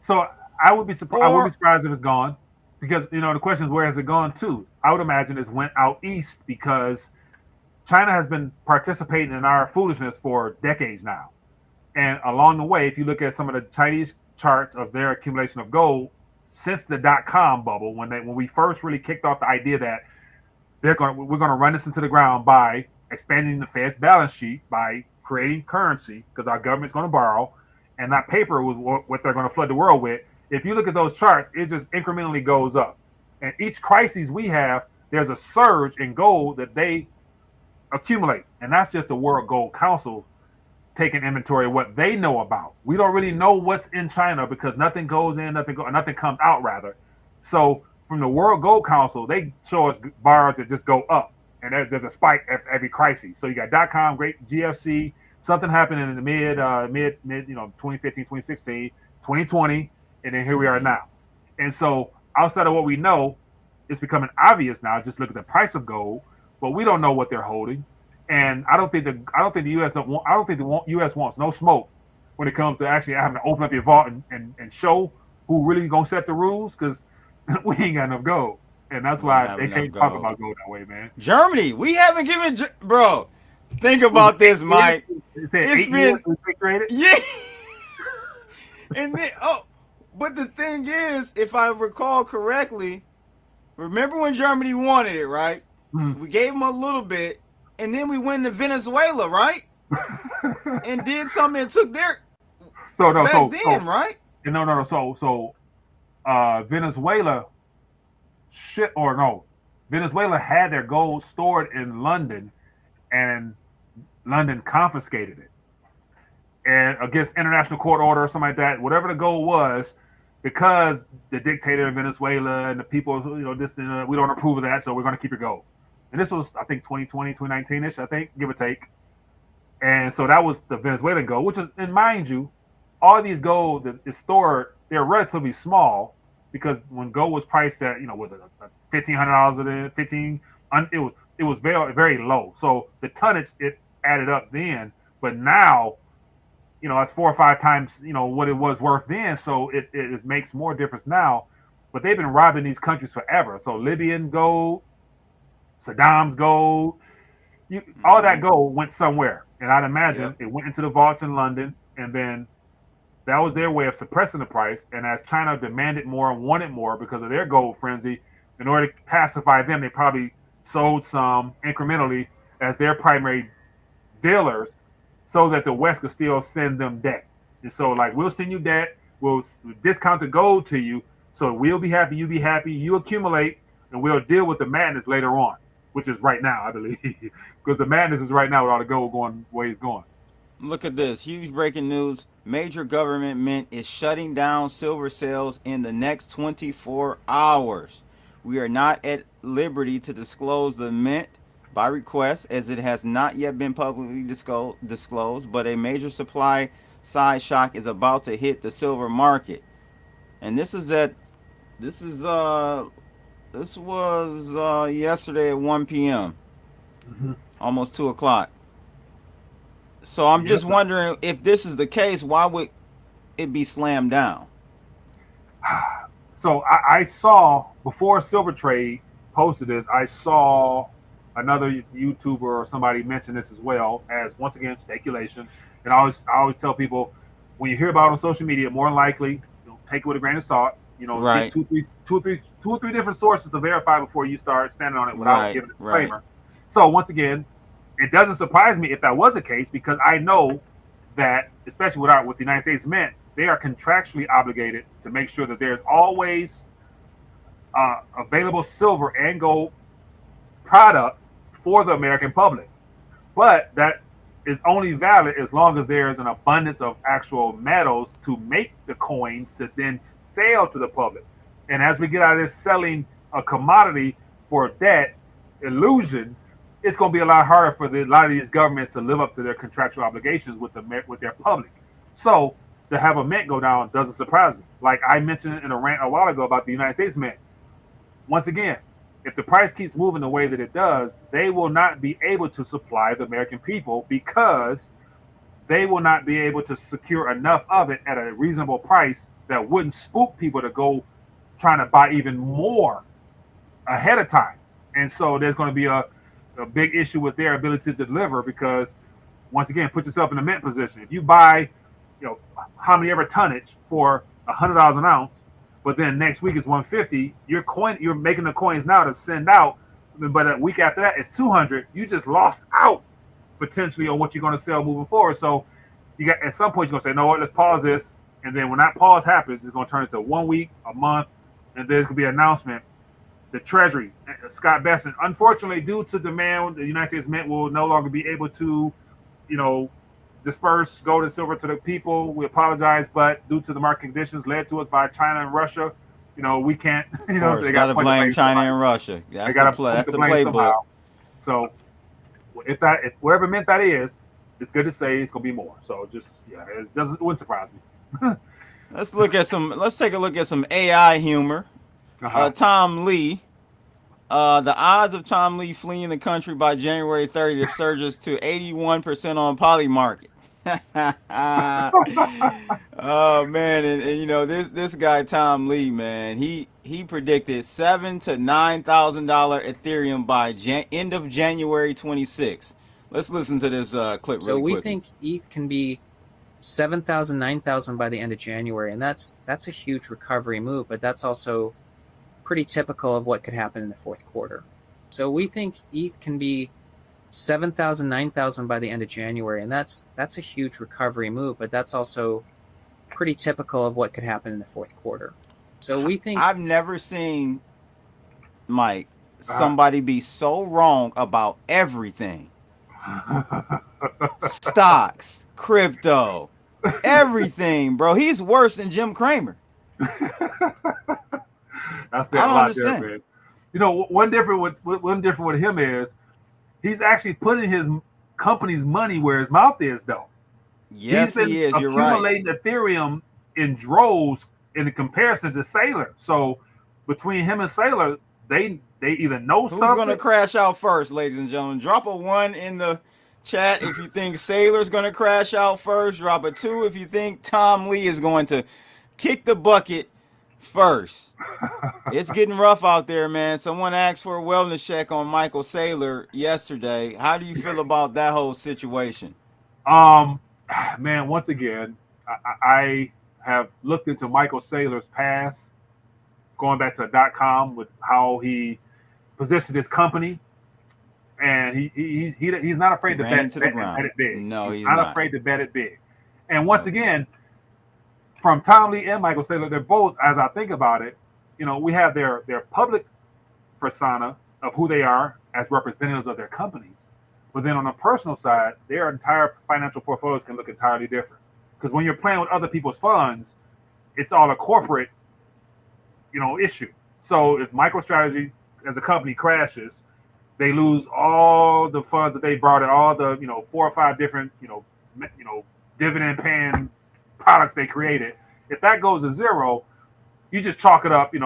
So I would be surprised. I wouldn't be surprised if it's gone, because the question is, where has it gone to? I would imagine it's went out east, because China has been participating in our foolishness for decades now. And along the way, if you look at some of the Chinese charts of their accumulation of gold since the .com bubble, when we first really kicked off the idea that we're going to run this into the ground by expanding the Fed's balance sheet, by creating currency, because our government's going to borrow, and that paper was what they're going to flood the world with. If you look at those charts, it just incrementally goes up. And each crisis we have, there's a surge in gold that they accumulate. And that's just the World Gold Council taking inventory of what they know about. We don't really know what's in China because nothing goes in, nothing comes out rather. So from the World Gold Council, they show us bars that just go up, and there's a spike at every crisis. So you got .com, great GFC, something happened in the mid 2015, 2016, 2020, and then here we are now. And so outside of what we know, it's becoming obvious now. Just look at the price of gold, but we don't know what they're holding. And I don't think the U.S. wants no smoke when it comes to actually having to open up your vault and show who really gonna set the rules, because we ain't got enough gold, and that's why they can't talk about gold that way, man. Germany, we haven't given bro. Think about this, Mike. It's been yeah. And then but the thing is, if I recall correctly, remember when Germany wanted it, right? We gave them a little bit. And then we went to Venezuela, right? And did something and took their right? Venezuela Venezuela had their gold stored in London, and London confiscated it. And against international court order or something like that, whatever the gold was, because the dictator in Venezuela and the people, we don't approve of that, so we're going to keep your gold. And this was, I think, 2020, 2019-ish, I think, give or take. And so that was the Venezuelan gold, which is, and mind you, all these gold that is stored, they're relatively small, because when gold was priced at, was it $1,500 it was very, very low. So the tonnage, it added up then. But now, it's 4 or 5 times, what it was worth then. So it makes more difference now. But they've been robbing these countries forever. So Libyan gold, Saddam's gold, all that gold went somewhere, and I'd imagine it went into the vaults in London, and then that was their way of suppressing the price. And as China demanded more and wanted more because of their gold frenzy, in order to pacify them, they probably sold some incrementally as their primary dealers, so that the West could still send them debt. And so, like, we'll send you debt, we'll discount the gold to you, so we'll be happy, you be happy, you accumulate, and we'll deal with the madness later on. Which is right now, I believe, because the madness is right now with all the gold going the way it's going. Look at this. Huge breaking news. Major government mint is shutting down silver sales in the next 24 hours. We are not at liberty to disclose the mint by request, as it has not yet been publicly disclosed, but a major supply side shock is about to hit the silver market. And this was yesterday at 1 p.m. Almost 2 o'clock. So I'm just wondering, if this is the case, why would it be slammed down? So I saw, before Silver Trade posted this, I saw another YouTuber or somebody mention this as well, as, once again, speculation. And I always tell people, when you hear about it on social media, more than likely, take it with a grain of salt. Right. Get two or three different sources to verify before you start standing on it without giving a disclaimer. Right. So once again, it doesn't surprise me if that was the case, because I know that, especially with the United States Mint, they are contractually obligated to make sure that there's always available silver and gold product for the American public. But that is only valid as long as there's an abundance of actual metals to make the coins to then sell to the public. And as we get out of this selling a commodity for debt illusion, it's going to be a lot harder for a lot of these governments to live up to their contractual obligations with their public. So to have a mint go down doesn't surprise me. Like I mentioned in a rant a while ago about the United States Mint. Once again, if the price keeps moving the way that it does, they will not be able to supply the American people, because they will not be able to secure enough of it at a reasonable price that wouldn't spook people to go trying to buy even more ahead of time. And so there's going to be a big issue with their ability to deliver, because, once again, put yourself in a mint position. If you buy, how many ever tonnage for $100 an ounce, but then next week is 150, you're making the coins now to send out, but a week after that it's 200. You just lost out potentially on what you're going to sell moving forward. So you got, at some point, you're going to say, no, what, let's pause this. And then when that pause happens, it's going to turn into 1 week, a month, and there's going to be an announcement. The Treasury, Scott Bessent, unfortunately, due to demand, the United States Mint will no longer be able to, disperse gold and silver to the people. We apologize, but due to the market conditions led to us by China and Russia, we can't. Of So course, they got got to to point the blame blame China somebody. and Russia. They That's got the to play. point That's the the blame playbook. somehow. So if whatever mint that is, it's good to say it's gonna be more. So just wouldn't surprise me. Let's take a look at some AI humor. Uh-huh. Tom Lee. The odds of Tom Lee fleeing the country by January 30th surges to 81% on Polymarket. Oh man, and this guy Tom Lee, man, he predicted $7,000 to $9,000 Ethereum by end of January 26. Let's listen to this clip So really we quickly. think ETH can be 7,000, 9,000 by the end of January, and that's a huge recovery move, but that's also pretty typical of what could happen in the fourth quarter. So we think ETH can be 7,000, 9,000 by the end of January, and that's a huge recovery move, but that's also pretty typical of what could happen in the fourth quarter. So we think I've never seen, Mike, somebody be so wrong about everything. Stocks, crypto, everything, bro. He's worse than Jim Cramer. That's I don't a lot understand. there, man. One different with him is he's actually putting his company's money where his mouth is, though. Yes, he is. You're right. Accumulating Ethereum in droves in comparison to Saylor. So between him and Saylor, they either know Who's something. going to crash out first, ladies and gentlemen? Drop a 1 in the chat if you think Saylor's going to crash out first. Drop a 2 if you think Tom Lee is going to kick the bucket first. It's getting rough out there, man. Someone asked for a wellness check on Michael Saylor yesterday. How do you feel about that whole situation? Man, once again, I have looked into Michael Saylor's past, going back to .com with how he positioned his company, and he's not afraid to bet it big. No, he's not afraid to bet it big. And once again, from Tom Lee and Michael Saylor, they're both, as I think about it, we have their public persona of who they are as representatives of their companies. But then on the personal side, their entire financial portfolios can look entirely different. Because when you're playing with other people's funds, it's all a corporate, issue. So if MicroStrategy as a company crashes, they lose all the funds that they brought in, all the 4 or 5 different dividend paying products they created. If that goes to zero, you just chalk it up. You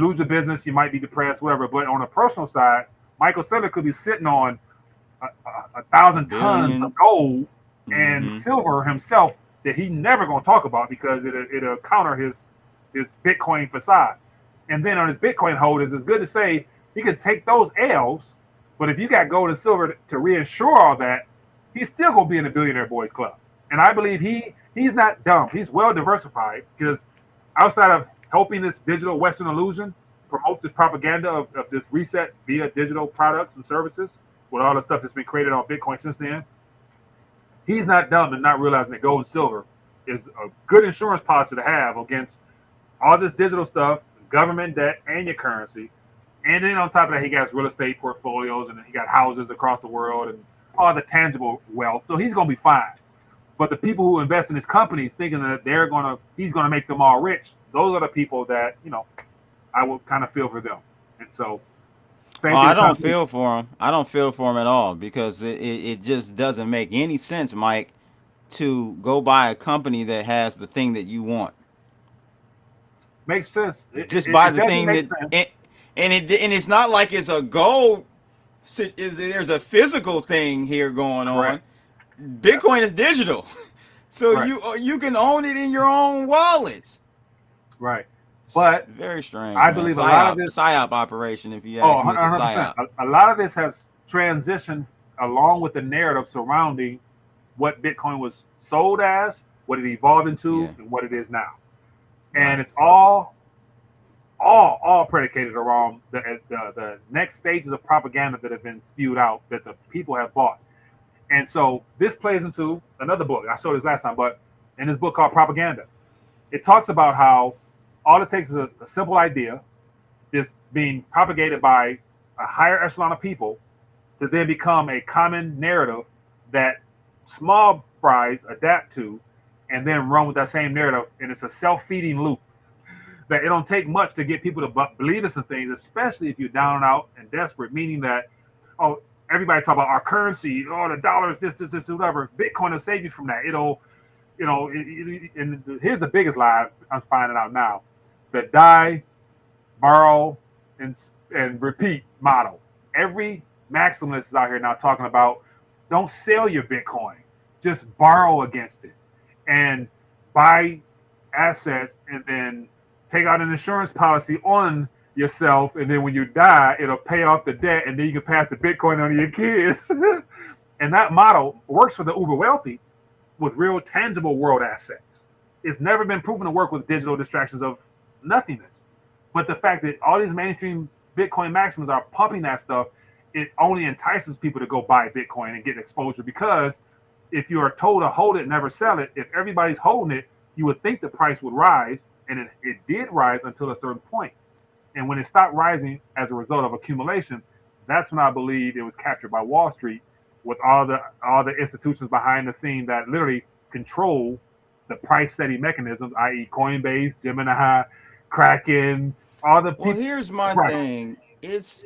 lose your business, you might be depressed, whatever. But on the personal side, Michael Saylor could be sitting on 1,000 tons of gold and silver himself that he never going to talk about because it'll counter his Bitcoin facade. And then on his Bitcoin holders, it's good to say he could take those L's, but if you got gold and silver to reinsure all that, he's still going to be in the Billionaire Boys Club. And I believe he's not dumb. He's well diversified because outside of helping this digital Western illusion promote this propaganda of this reset via digital products and services with all the stuff that's been created on Bitcoin since then, he's not dumb and not realizing that gold and silver is a good insurance policy to have against all this digital stuff, government debt, and your currency. And then on top of that, he got real estate portfolios and he got houses across the world and all the tangible wealth. So he's going to be fine. But the people who invest in his companies thinking that he's going to make them all rich, those are the people that, I would kind of feel for them. And so, I don't feel for him. I don't feel for him at all because it just doesn't make any sense, Mike, to go buy a company that has the thing that you want. Makes sense. Just buy the thing that, and it's not like it's a gold. There's a physical thing here going on. Bitcoin is digital, so you can own it in your own wallets. Right, but it's very strange. I believe a lot of this psyop operation. If you ask me, it's a psyop. A lot of this has transitioned along with the narrative surrounding what Bitcoin was sold as, what it evolved into, and what it is now. And it's all predicated around the next stages of propaganda that have been spewed out that the people have bought. And so this plays into another book. I showed this last time, but in this book called Propaganda, it talks about how all it takes is a simple idea is being propagated by a higher echelon of people to then become a common narrative that small fries adapt to, and then run with that same narrative, and it's a self-feeding loop. That it don't take much to get people to believe in some things, especially if you're down and out and desperate. Meaning that, oh, everybody talk about our currency, oh, the dollar is this, whatever. Bitcoin will save you from that. It'll, and here's the biggest lie I'm finding out now: the die, borrow, and repeat model. Every maximalist is out here now talking about don't sell your Bitcoin, just borrow against it and buy assets and then take out an insurance policy on yourself, and then when you die, it'll pay off the debt, and then you can pass the Bitcoin on to your kids. And that model works for the uber wealthy with real tangible world assets. It's never been proven to work with digital distractions of nothingness. But the fact that all these mainstream Bitcoin maximums are pumping that stuff, it only entices people to go buy Bitcoin and get exposure, because if you are told to hold it, never sell it, if everybody's holding it, you would think the price would rise, and it did rise until a certain point. And when it stopped rising as a result of accumulation, that's when I believe it was captured by Wall Street with all the institutions behind the scene that literally control the price setting mechanisms, i.e. Coinbase, Gemini, Kraken, all the people. Well, here's my thing. It's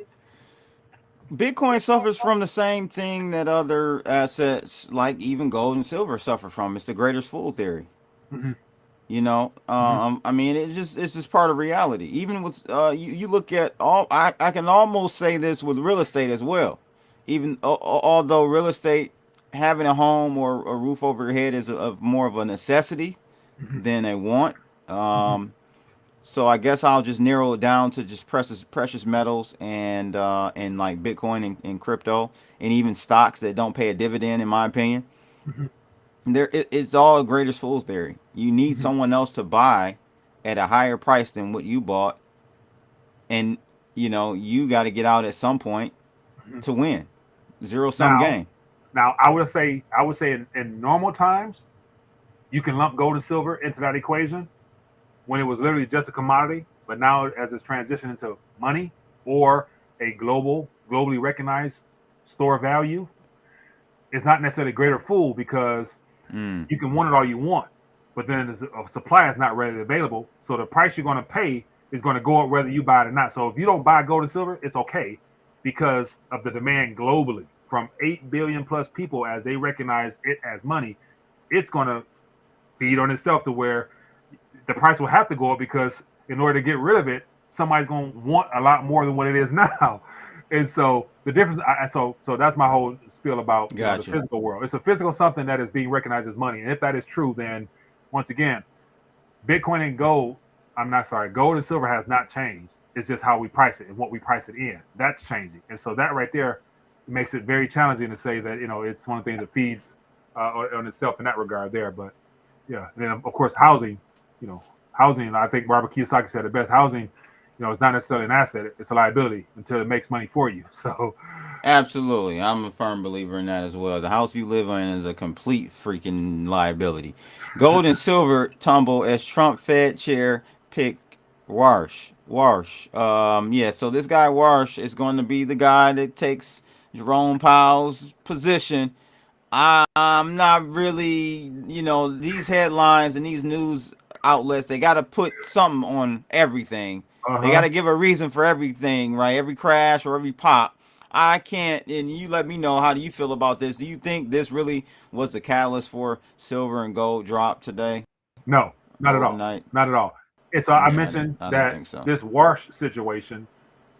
Bitcoin suffers from the same thing that other assets like even gold and silver suffer from. It's the greatest fool theory. Mm-hmm. I mean, it's just part of reality. Even with you look at all, I can almost say this with real estate as well. Even although real estate, having a home or a roof over your head is more of a necessity than a want. So I guess I'll just narrow it down to just precious metals and like Bitcoin and crypto, and even stocks that don't pay a dividend, in my opinion. It's all a greatest fool's theory. You need someone else to buy at a higher price than what you bought, and you got to get out at some point to win. Zero-sum game. Now I would say in normal times, you can lump gold and silver into that equation when it was literally just a commodity. But now, as it's transitioned into money or a globally recognized store of value, it's not necessarily a greater fool, because you can want it all you want, but then the supply is not readily available. So the price you're going to pay is going to go up whether you buy it or not. So if you don't buy gold and silver, it's okay, because of the demand globally from 8 billion plus people, as they recognize it as money. It's going to feed on itself to where the price will have to go up, because in order to get rid of it, somebody's going to want a lot more than what it is now. And so the difference, so that's my whole spiel about the physical world. It's a physical something that is being recognized as money. And if that is true, then once again, Bitcoin and gold and silver has not changed. It's just how we price it and what we price it in. That's changing. And so that right there makes it very challenging to say that, it's one of the things that feeds on itself in that regard there. But yeah, then of course, housing, I think Barbara Kiyosaki said it best. Housing, it's not necessarily an asset; it's a liability until it makes money for you. So, absolutely, I'm a firm believer in that as well. The house you live in is a complete freaking liability. Gold and silver tumble as Trump Fed chair pick Warsh. So this guy Warsh is going to be the guy that takes Jerome Powell's position. I'm not really, these headlines and these news outlets, they got to put something on everything. They got to give a reason for everything, right? Every crash or every pop. I can't, and you let me know, how do you feel about this? Do you think this really was the catalyst for silver and gold drop today? No, not at all. Not at all. And so I mentioned that this Warsh situation,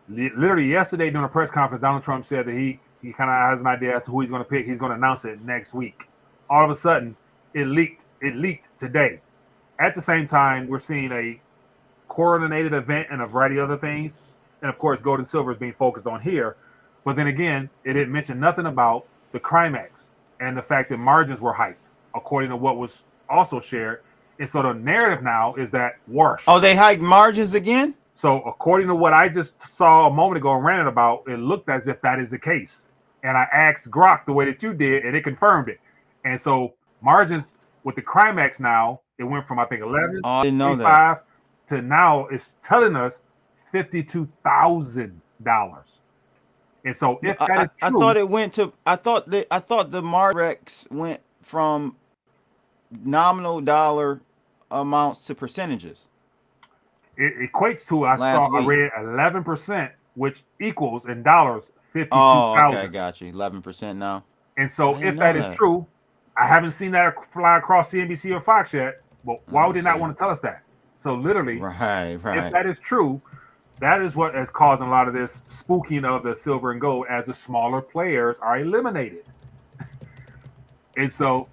literally yesterday during a press conference, Donald Trump said that he kind of has an idea as to who he's going to pick. He's going to announce it next week. All of a sudden, it leaked today. At the same time, we're seeing a coordinated event and a variety of other things. And of course, gold and silver is being focused on here. But then again, it didn't mention nothing about the Crimex and the fact that margins were hyped, according to what was also shared. And so the narrative now is that Warsh. Oh, they hiked margins again? So according to what I just saw a moment ago and ranted about, it looked as if that is the case. And I asked Grok the way that you did, and it confirmed it. And so margins with the Crimex now, it went from, I think, 11 I didn't know that. to now it's telling us $52,000. And so if that is true, I thought the Marrex went from nominal dollar amounts to percentages. It equates to I Last week. read 11%, which equals in dollars 52,000. Oh, okay, got you. 11% now. And so I didn't if that know is that. true, I haven't seen that fly across CNBC or Fox yet. But why would they not see. want to tell us that? So literally, Right, if right. that is true, that is what is causing a lot of this spooking of the silver and gold as the smaller players are eliminated. And so,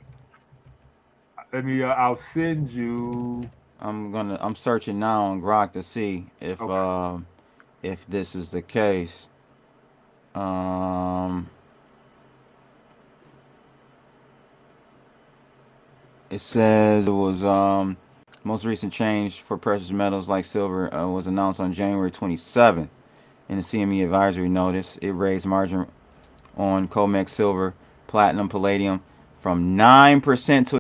let me. I'll send you. I'm searching now on Grok to see if this is the case. It says it was most recent change for precious metals like silver was announced on January 27th in the CME advisory notice. It raised margin on COMEX silver, platinum, palladium from 9% to